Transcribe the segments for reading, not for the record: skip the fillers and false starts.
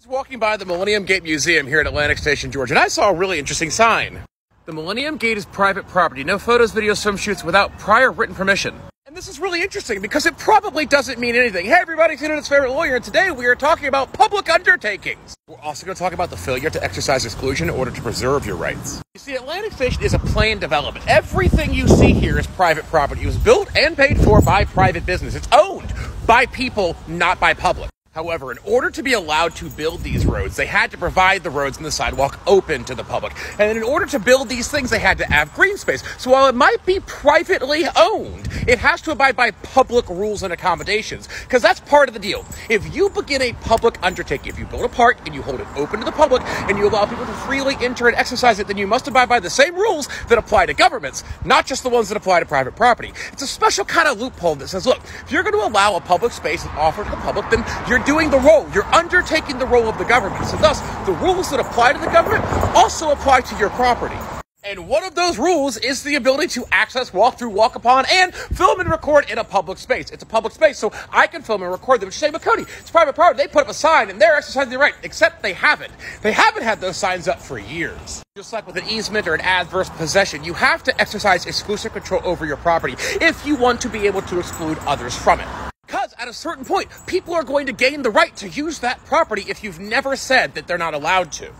I was walking by the Millennium Gate Museum here at Atlantic Station, Georgia, and I saw a really interesting sign. The Millennium Gate is private property. No photos, videos, swim shoots without prior written permission. And this is really interesting because it probably doesn't mean anything. Hey everybody, it's Internet's favorite lawyer, and today we are talking about public undertakings. We're also going to talk about the failure to exercise exclusion in order to preserve your rights. You see, Atlantic Station is a planned development. Everything you see here is private property. It was built and paid for by private business. It's owned by people, not by public. However, in order to be allowed to build these roads, they had to provide the roads and the sidewalk open to the public. And in order to build these things, they had to have green space. So while it might be privately owned, it has to abide by public rules and accommodations, because that's part of the deal. If you begin a public undertaking, if you build a park and you hold it open to the public and you allow people to freely enter and exercise it, then you must abide by the same rules that apply to governments, not just the ones that apply to private property. It's a special kind of loophole that says, look, if you're going to allow a public space and offer it to the public, then you're doing the role. You're undertaking the role of the government. So thus, the rules that apply to the government also apply to your property. And one of those rules is the ability to access, walk through, walk upon, and film and record in a public space. It's a public space, so I can film and record them. But you say, but Cody, it's private property. They put up a sign, and they're exercising their right. Except they haven't. They haven't had those signs up for years. Just like with an easement or an adverse possession, you have to exercise exclusive control over your property if you want to be able to exclude others from it. Because at a certain point, people are going to gain the right to use that property if you've never said that they're not allowed to.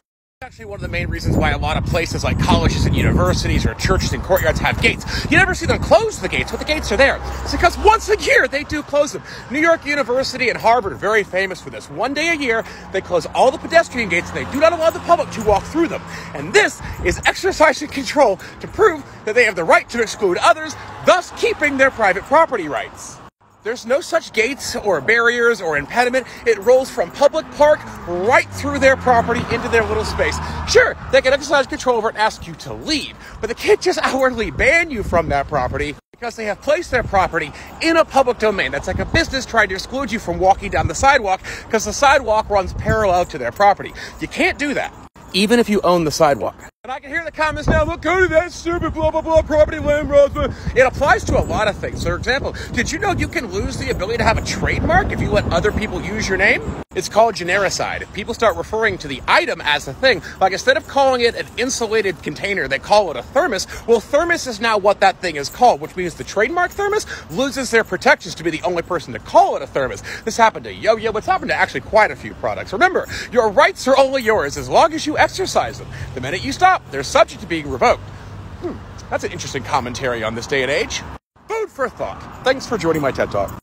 Actually, one of the main reasons why a lot of places like colleges and universities or churches and courtyards have gates. You never see them close the gates, but the gates are there. It's because once a year, they do close them. New York University and Harvard are very famous for this. One day a year, they close all the pedestrian gates and they do not allow the public to walk through them. And this is exercising control to prove that they have the right to exclude others, thus keeping their private property rights. There's no such gates or barriers or impediment. It rolls from public park right through their property into their little space. Sure, they can exercise control over it and ask you to leave, but they can't just outwardly ban you from that property because they have placed their property in a public domain. That's like a business trying to exclude you from walking down the sidewalk because the sidewalk runs parallel to their property. You can't do that, even if you own the sidewalk. And I can hear the comments now, look, Cody, that's stupid, blah, blah, blah, property, land, blah, blah. It applies to a lot of things. So, for example, did you know you can lose the ability to have a trademark if you let other people use your name? It's called genericide. If people start referring to the item as a thing, like instead of calling it an insulated container, they call it a thermos. Well, thermos is now what that thing is called, which means the trademark thermos loses their protections to be the only person to call it a thermos. This happened to Yo-Yo. It's happened to actually quite a few products. Remember, your rights are only yours as long as you exercise them. The minute you stop, they're subject to being revoked. That's an interesting commentary on this day and age. Food for thought. Thanks for joining my TED Talk.